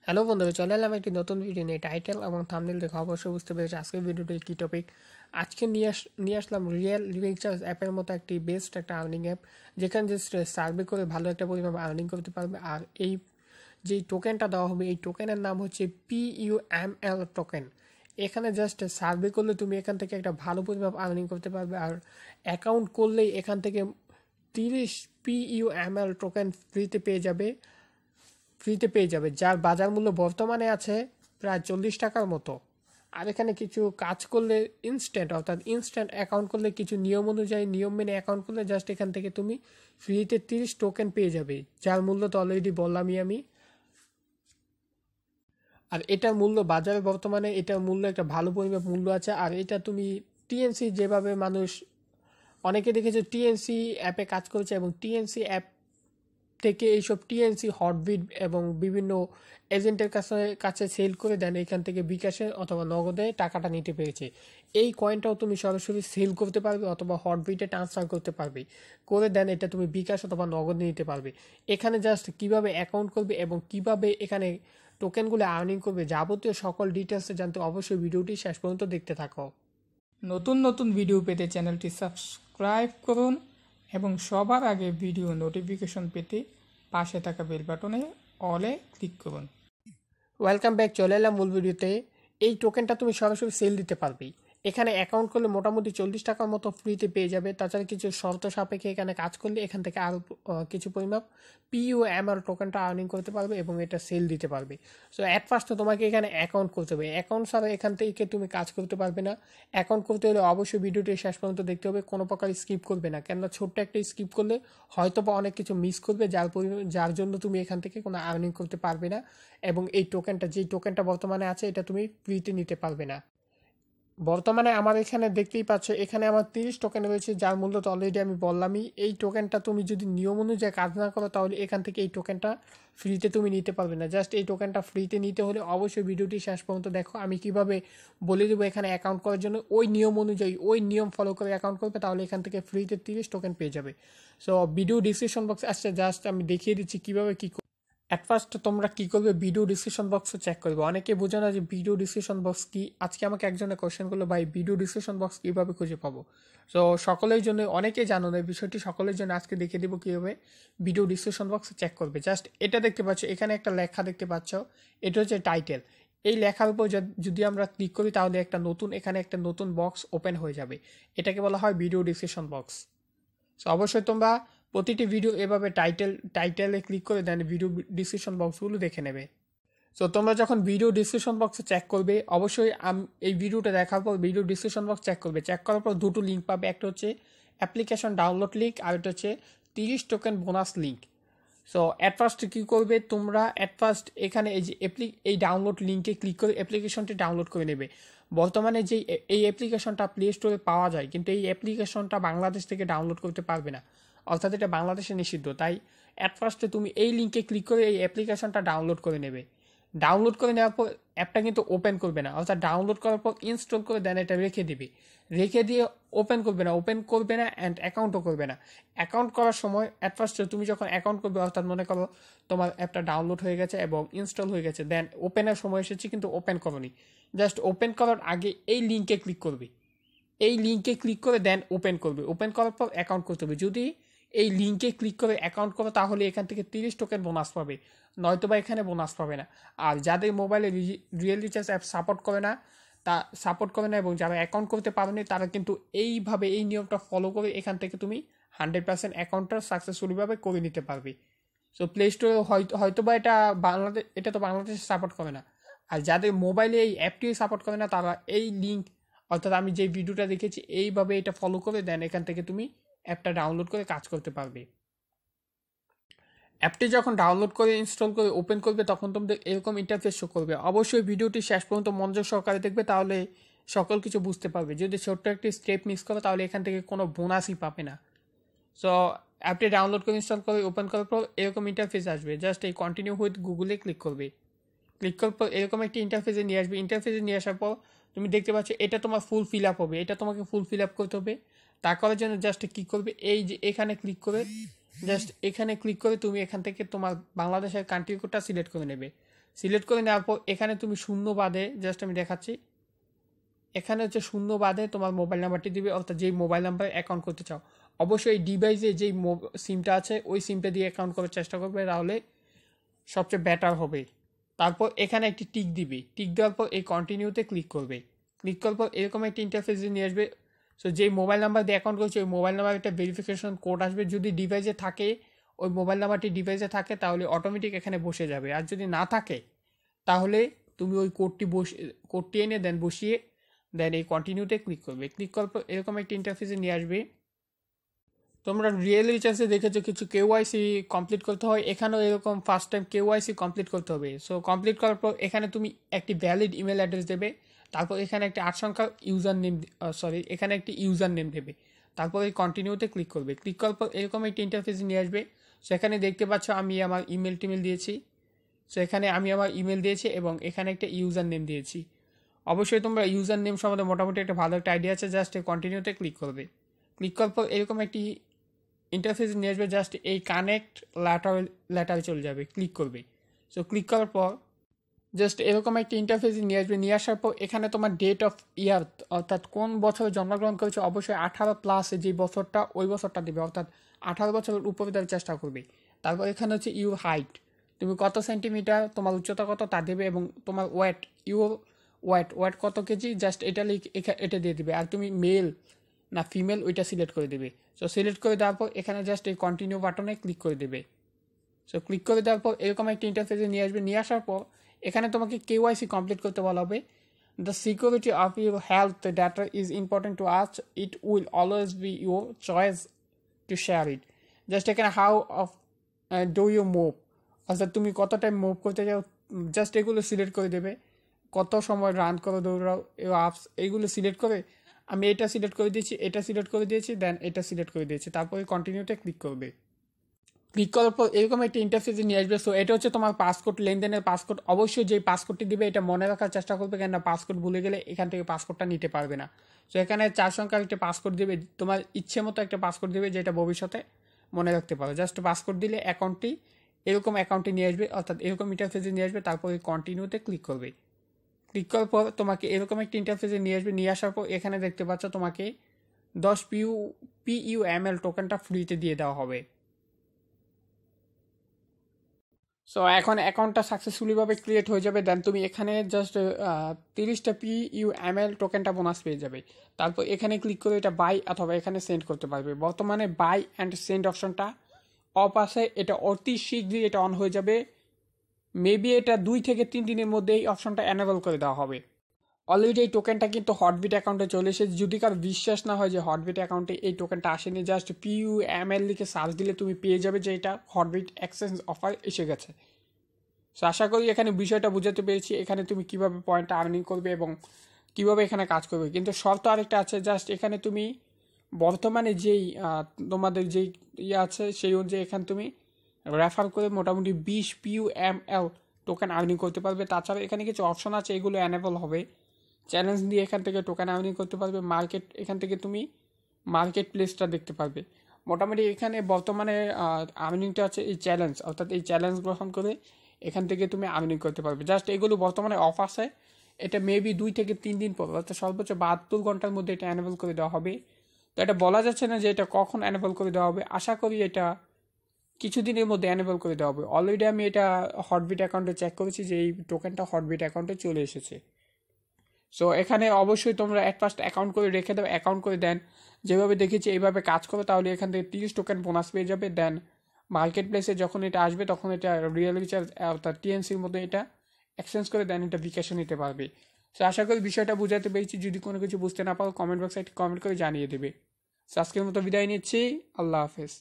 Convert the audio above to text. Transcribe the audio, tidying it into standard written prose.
Hello বন্ধুরা, চলে এলাম একটি নতুন ভিডিও নিয়ে। টাইটেল এবং থাম্বনেল দেখে অবশ্যই বুঝতে পেরেছি আজকের ভিডিওটি কী টপিক। আজকে নিয়ে আসলাম রিয়েল রিচার্জ অ্যাপের মতো একটি বেস্ট একটা আর্নিং অ্যাপ, যেখানে জাস্ট সার্ভে করে ভালো একটা পরিমাণ আর্নিং করতে পারবে। আর এই যেই টোকেনটা দেওয়া হবে, এই টোকেনের নাম হচ্ছে PUML টোকেন। এখানে জাস্ট সার্ভে করলে তুমি এখান থেকে একটা ভালো পরিমাণ আর্নিং করতে পারবে। আর অ্যাকাউন্ট করলেই এখান থেকে 30 PUML টোকেন ফ্রিতে পেয়ে যাবে, যার বাজার মূল্য বর্তমানে আছে প্রায় 40 টাকার মতো। আর এখানে কিছু কাজ করলে ইনস্ট্যান্ট অ্যাকাউন্ট করলে কিছু নিয়ম অনুযায়ী নিয়ম মেনে অ্যাকাউন্ট করলে জাস্ট এখান থেকে তুমি ফ্রিতে 30 টোকেন পেয়ে যাবে, যার মূল্য তো অলরেডি বললামই আমি। আর এটার মূল্য বাজারে বর্তমানে এটার মূল্য একটা ভালো পরিমাণ মূল্য আছে। আর এটা তুমি টিএনসি যেভাবে মানুষ অনেকে দেখেছে টিএনসি অ্যাপে কাজ করেছে, এবং টিএনসি অ্যাপ থেকে এইসব টিএনসি হটবিট এবং বিভিন্ন এজেন্টের কাছে সেল করে দেন, এখান থেকে বিকাশে অথবা নগদে টাকাটা নিতে পেরেছে। এই কয়েনটাও তুমি সরাসরি সেল করতে পারবে অথবা হটবিটে ট্রান্সফার করতে পারবে, করে দেন এটা তুমি বিকাশ অথবা নগদে নিতে পারবে। এখানে জাস্ট কিভাবে অ্যাকাউন্ট করবে এবং কিভাবে এখানে টোকেনগুলো আর্নিং করবে, যাবতীয় সকল ডিটেলস জানতে অবশ্যই ভিডিওটি শেষ পর্যন্ত দেখতে থাকো। নতুন নতুন ভিডিও পেতে চ্যানেলটি সাবস্ক্রাইব করুন এবং সবার আগে ভিডিও নোটিফিকেশন পেতে পাশে থাকা বেল বাটনে অলে ক্লিক করুন। ওয়েলকাম ব্যাক, চলে এলাম মূল ভিডিওতে। এই টোকেনটা তুমি সরাসরি সেল দিতে পারবে। এখানে অ্যাকাউন্ট করলে মোটামুটি 40 টাকার মতো ফ্রিতে পেয়ে যাবে। তাছাড়া কিছু শর্ত সাপেক্ষে এখানে কাজ করলে এখান থেকে আরও কিছু পরিমাণ PUMR টোকেনটা আর্নিং করতে পারবে এবং এটা সেল দিতে পারবে। সো অ্যাট ফার্স্ট তো তোমাকে এখানে অ্যাকাউন্ট করতে হবে। অ্যাকাউন্ট ছাড়া এখান থেকে তুমি কাজ করতে পারবে না। অ্যাকাউন্ট করতে হলে অবশ্যই ভিডিওটি শেষ পর্যন্ত দেখতে হবে, কোনো প্রকার স্কিপ করবে না, কেননা ছোট্ট একটা স্কিপ করলে হয়তো বা অনেক কিছু মিস করবে, যার জন্য তুমি এখান থেকে কোনো আর্নিং করতে পারবে না। এবং এই যেই টোকেনটা বর্তমানে আছে এটা তুমি ফ্রিতে নিতে পারবে না। বর্তমানে আমার এখানে দেখতেই পাচ্ছ, এখানে আমার 30 টোকেন রয়েছে, যার মূল্য তো অলরেডি আমি বললামই। এই টোকেনটা তুমি যদি নিয়ম অনুযায়ী কাজ না করো তাহলে এখান থেকে এই টোকেনটা ফ্রিতে তুমি নিতে পারবে না। জাস্ট এই টোকেনটা ফ্রিতে নিতে হলে অবশ্যই ভিডিওটি শেষ পর্যন্ত দেখো, আমি কিভাবে বলে দেবো এখানে অ্যাকাউন্ট করার জন্য। ওই নিয়ম অনুযায়ী ওই নিয়ম ফলো করে অ্যাকাউন্ট করবে, তাহলে এখান থেকে ফ্রিতে 30 টোকেন পেয়ে যাবে। সো ভিডিও ডিসক্রিপশন বক্স আসছে, জাস্ট আমি দেখিয়ে দিচ্ছি কীভাবে কী। অ্যাট ফার্স্ট তোমরা কী করবে, ভিডিও ডিসক্রিপশন বক্সে চেক করবে। অনেকে বোঝে না যে ভিডিও ডিসক্রিপশন বক্স কি। আজকে আমাকে একজনে কোয়েশ্চেন করলো, ভাই ভিডিও ডিসক্রিপশন বক্স কীভাবে খুঁজে পাবো। সো সকলের জন্য, অনেকেই জানো না এই বিষয়টি, সকলের জন্য আজকে দেখিয়ে দেবো কীভাবে ভিডিও ডিসক্রিপশন বক্সে চেক করবে। জাস্ট এটা দেখতে পাচ্ছ, এখানে একটা লেখা দেখতে পাচ্ছ, এটা হচ্ছে টাইটেল। এই লেখার উপর যদি আমরা ক্লিক করি তাহলে এখানে একটা নতুন বক্স ওপেন হয়ে যাবে। এটাকে বলা হয় ভিডিও ডিসক্রিপশন বক্স। সো অবশ্যই তোমরা প্রতিটি ভিডিও এভাবে টাইটেলে ক্লিক করে দেন ভিডিও ডিসক্রিপশন বক্সগুলো দেখে নেবে। সো তোমরা যখন ভিডিও ডিসক্রিপশন বক্সে চেক করবে, অবশ্যই এই ভিডিওটা দেখার পর ভিডিও ডিসক্রিপশন বক্স চেক করবে। চেক করার পর দুটো লিঙ্ক পাবে, একটা হচ্ছে অ্যাপ্লিকেশন ডাউনলোড লিঙ্ক আর একটা হচ্ছে 30 token bonus link. So at first কী করবে তোমরা, এখানে এই ডাউনলোড লিঙ্কে ক্লিক করে অ্যাপ্লিকেশনটি ডাউনলোড করে নেবে। বর্তমানে এই অ্যাপ্লিকেশনটা প্লে স্টোরে পাওয়া যায়, কিন্তু এই অ্যাপ্লিকেশনটা বাংলাদেশ থেকে ডাউনলোড করতে পারবে না, অর্থাৎ এটা বাংলাদেশে নিষিদ্ধ। তাই অ্যাট ফার্স্টে তুমি এই লিঙ্কে ক্লিক করে এই অ্যাপ্লিকেশনটা ডাউনলোড করে নেবে। ডাউনলোড করে নেওয়ার পর অ্যাপটা কিন্তু ওপেন করবে না, অর্থাৎ ডাউনলোড করার পর ইনস্টল করে দেন এটা রেখে দিবে। রেখে দিয়ে ওপেন করবে না অ্যান্ড অ্যাকাউন্টও করবে না। অ্যাকাউন্ট করার সময় অ্যাট ফার্স্ট তুমি যখন অ্যাকাউন্ট করবে, অর্থাৎ মনে করো তোমার অ্যাপটা ডাউনলোড হয়ে গেছে এবং ইনস্টল হয়ে গেছে, দেন ওপেনের সময় এসেছে কিন্তু ওপেন করোনি, জাস্ট ওপেন করার আগে এই লিঙ্কে ক্লিক করবে। এই লিঙ্কে ক্লিক করে দেন ওপেন করবে। ওপেন করার পর অ্যাকাউন্ট করতে হবে। যদি এই লিঙ্কে ক্লিক করে অ্যাকাউন্ট করো তাহলে এখান থেকে 30 টোকেন বোনাস পাবে, নয়তোবা এখানে বোনাস পাবে না। আর যাদের মোবাইলে রিয়েল রিচার্জ অ্যাপ সাপোর্ট করে না এবং যারা অ্যাকাউন্ট করতে পারেনি, তারা কিন্তু এইভাবে এই নিয়মটা ফলো করে এখান থেকে তুমি 100% অ্যাকাউন্টটা সাকসেসফুলিভাবে করে নিতে পারবে। সো প্লে স্টোরে হয়তোবা এটা তো বাংলাদেশে সাপোর্ট করে না। আর যাদের মোবাইলে এই অ্যাপটি সাপোর্ট করে না, তারা এই লিঙ্ক, অর্থাৎ আমি যে ভিডিওটা দেখেছি এইভাবে এটা ফলো করে দেন এখান থেকে তুমি অ্যাপটা ডাউনলোড করে কাজ করতে পারবে। অ্যাপটি যখন ডাউনলোড করে ইনস্টল করে ওপেন করবে তখন তোমাদের এরকম ইন্টারফেস শো করবে। অবশ্যই ভিডিওটি শেষ পর্যন্ত মনোযোগ সহকারে দেখবে, তাহলে সকল কিছু বুঝতে পারবে। যদি ছোট্ট একটি স্টেপ মিস করো তাহলে এখান থেকে কোনো বোনাসই পাবে না। সো অ্যাপটি ডাউনলোড করে ইনস্টল করে ওপেন করার পর এরকম ইন্টারফেস আসবে। জাস্ট এই কন্টিনিউ উইথ গুগলে ক্লিক করবে। ক্লিক করার পর এরকম একটি ইন্টারফেসে নিয়ে আসবে। ইন্টারফেসে নিয়ে আসার পর তুমি দেখতে পাচ্ছ এটা তোমার ফুল ফিল আপ হবে। এটা তোমাকে ফুল ফিল আপ করতে হবে। তা করার জন্য জাস্ট কী করবে, এই যে এখানে ক্লিক করে তুমি এখান থেকে তোমার বাংলাদেশের কান্ট্রি কোডটা সিলেক্ট করে নেবে। সিলেক্ট করে নেওয়ার পর এখানে তুমি শূন্য বাদে জাস্ট আমি দেখাচ্ছি, এখানে হচ্ছে শূন্য বাদে তোমার মোবাইল নাম্বারটি দিবে, অর্থাৎ যেই মোবাইল নাম্বারে অ্যাকাউন্ট করতে চাও। অবশ্যই এই ডিভাইসে যেই সিমটা আছে ওই সিমটা দিয়ে অ্যাকাউন্ট করার চেষ্টা করবে, তাহলে সবচেয়ে বেটার হবে। তারপর এখানে একটি টিক দিবে, টিক দেওয়ার পর এই কন্টিনিউতে ক্লিক করবে। ক্লিক করার পর এরকম একটি ইন্টারফেস নিয়ে আসবে। সো যেই মোবাইল নাম্বার দিয়ে অ্যাকাউন্ট করছে ওই মোবাইল নাম্বার একটা ভেরিফিকেশন কোড আসবে। যদি ডিভাইসে থাকে, ওই মোবাইল নাম্বারটি ডিভাইসে থাকে, তাহলে অটোমেটিক এখানে বসে যাবে। আর যদি না থাকে তাহলে তুমি ওই কোডটি এনে বসিয়ে এই কন্টিনিউতে ক্লিক করবে। ক্লিক করার পর এরকম একটা ইন্টারফেসে নিয়ে আসবে। তোমরা রিয়েল রিচার্জে দেখেছো কিছু কেওয়াইসি কমপ্লিট করতে হয়, এখানেও এরকম ফার্স্ট টাইম কেওয়াইসি কমপ্লিট করতে হবে। সো কমপ্লিট করার পর এখানে তুমি একটি ভ্যালিড ইমেল অ্যাড্রেস দেবে, তারপর এখানে একটি 8 সংখ্যার এখানে একটি ইউজার নেম দেবে, তারপর এই কন্টিনিউতে ক্লিক করবে। ক্লিক করার পর এরকম একটি ইন্টারফেস নিয়ে আসবে। সেখানে দেখতে পাচ্ছ আমি আমার ইমেল টিমেল দিয়েছি। সো এখানে আমি আমার ইমেল দিয়েছি এবং এখানে একটা ইউজার নেম দিয়েছি। অবশ্যই তোমরা ইউজার নেম সম্বন্ধে মোটামুটি একটা ভালো একটা আইডিয়া আছে। জাস্ট এই কন্টিনিউতে ক্লিক করবে। ক্লিক করার পর এরকম একটি ইন্টারফেস নিয়ে আসবে। জাস্ট এই কানেক্ট লেটারে চলে যাবে, ক্লিক করবে। সো ক্লিক করার পর জাস্ট এরকম একটি ইন্টারফেস নিয়ে আসবে। নিয়ে আসার পর এখানে তোমার ডেট অফ ইয়ার, অর্থাৎ কোন বছরে জন্মগ্রহণ করেছে, অবশ্যই 18+ যে বছরটা ওই বছরটা দেবে, অর্থাৎ 18 বছরের উপরে দেওয়ার চেষ্টা করবে। তারপর এখানে হচ্ছে ইউর হাইট, তুমি কত সেন্টিমিটার, তোমার উচ্চতা কত তা দেবে, এবং তোমার ওয়েট কত কেজি, জাস্ট এটা দিয়ে দিবে। আর তুমি মেল না ফিমেল ওইটা সিলেক্ট করে দেবে। সো সিলেক্ট করে দেওয়ার পর এখানে জাস্ট এই কন্টিনিউ বাটনে ক্লিক করে দেবে। সো ক্লিক করে দেওয়ার পর এরকম একটা ইন্টারফেসে নিয়ে আসবে। নিয়ে আসার পর এখানে তোমাকে কেওয়াইসি কমপ্লিট করতে বলা হবে। The security of your health data is important to us, it will always be your choice to share it. Just এখানে how of do you move, অর্থাৎ তুমি কত টাইম মুভ করতে চাও, জাস্ট এগুলো সিলেক্ট করে দেবে। কত সময় রান করো, দৌড়াও, আপস, এইগুলো সিলেক্ট করে আমি এটা সিলেক্ট করে দিয়েছি, এটা সিলেক্ট করে দিয়েছি, দেন এটা সিলেক্ট করে দিয়েছি। তারপরে কন্টিনিউতে ক্লিক করবে। ক্লিক করার পর এরকম একটা ইন্টারফেসে নিয়ে আসবে। সো এটা হচ্ছে তোমার পাসপোর্ট, লেনদেনের পাসপোর্ট। অবশ্যই যেই পাসপোর্টটি দিবে এটা মনে রাখার চেষ্টা করবে, কেননা পাসপোর্ট ভুলে গেলে এখান থেকে পাসপোর্টটা নিতে পারবে না। সো এখানে 4 সংখ্যার একটা পাসপোর্ট দিবে, তোমার ইচ্ছে মতো একটা পাসপোর্ট দিবে যেটা ভবিষ্যতে মনে রাখতে পারো। জাস্ট পাসপোর্ট দিলে এরকম অ্যাকাউন্টে নিয়ে আসবে, অর্থাৎ এরকম ইন্টারফেসে নিয়ে আসবে। তারপরে কন্টিনিউতে ক্লিক করবে। ক্লিক করার পর তোমাকে এরকম একটা ইন্টারফেসে নিয়ে আসবে। নিয়ে আসার পর এখানে দেখতে পাচ্ছ তোমাকে 10 PUML টোকেনটা ফ্রিতে দিয়ে দেওয়া হবে। সো এখন অ্যাকাউন্টটা সাকসেসফুলিভাবে ক্রিয়েট হয়ে যাবে। দেন তুমি এখানে জাস্ট 30টা PUML টোকেনটা বোনাস পেয়ে যাবে। তারপর এখানে ক্লিক করে এটা বাই অথবা এখানে সেন্ড করতে পারবে। বর্তমানে বাই অ্যান্ড সেন্ড অপশনটা অফ আছে, এটা অতি শীঘ্রই এটা অন হয়ে যাবে। মেবি এটা 2 থেকে 3 দিনের মধ্যে এই অপশনটা এনেবল করে দেওয়া হবে। অলরেডি এই টোকেনটা কিন্তু হটবিট অ্যাকাউন্টে চলে এসেছে। যদি কার বিশ্বাস না হয় যে হটবিট অ্যাকাউন্টে এই টোকেনটা আসেনি, জাস্ট PUML লিখে সার্চ দিলে তুমি পেয়ে যাবে যে এটা হটবিট এক্সচেঞ্জ অফার এসে গেছে। সো আশা করি এখানে বিষয়টা বুঝাতে পেরেছি, এখানে তুমি কিভাবে পয়েন্টটা আর্নিং করবে এবং কিভাবে এখানে কাজ করবে। কিন্তু শর্ত আরেকটা আছে, জাস্ট এখানে তুমি বর্তমানে যেই তোমাদের যেই আছে সেই অনুযায়ী এখানে তুমি রেফার করে মোটামুটি 20 PUML টোকেন আর্নিং করতে পারবে। তাছাড়া এখানে কিছু অপশন আছে, এগুলো অ্যানেবল হবে। চ্যালেঞ্জ দিয়ে এখান থেকে টোকেন আর্নিং করতে পারবে। এখান থেকে তুমি মার্কেট প্লেসটা দেখতে পারবে। মোটামুটি এখানে বর্তমানে আর্নিংটা আছে এই চ্যালেঞ্জ, অর্থাৎ এই চ্যালেঞ্জ গ্রহণ করে এখান থেকে তুমি আর্নিং করতে পারবে। জাস্ট এগুলো বর্তমানে অফ আছে, এটা মেবি 2 থেকে 3 দিন পর, অর্থাৎ সর্বোচ্চ 72 ঘন্টার মধ্যে এটা অ্যানেবল করে দেওয়া হবে। তো এটা বলা যাচ্ছে না যে এটা কখন অ্যানেবল করে দেওয়া হবে। আশা করি এটা কিছুদিনের মধ্যে অ্যানেবল করে দেওয়া হবে। অলরেডি আমি এটা হটবিট অ্যাকাউন্টে চেক করেছি যে এই টোকেনটা হটবিট অ্যাকাউন্টে চলে এসেছে। সো এখানে অবশ্যই তোমরা ফার্স্ট অ্যাকাউন্ট করে রেখে দাও, অ্যাকাউন্ট করে দেন যেভাবে দেখেছি এইভাবে কাজ করো, তাহলে এখান থেকে 30 টোকেন বোনাস পেয়ে যাবে। দেন মার্কেট প্লেসে যখন এটা আসবে তখন এটা রিয়েল রিচার্জ অর্থাৎ TNCর মধ্যে এটা এক্সচেঞ্জ করে দেন এটা বিকাশে নিতে পারবে। সো আশা করি বিষয়টা বুঝাতে পেরেছি। যদি কোনো কিছু বুঝতে না পারো কমেন্ট বক্সে কমেন্ট করে জানিয়ে দেবে। সো আজকের মতো বিদায় নিচ্ছি, আল্লাহ হাফেজ।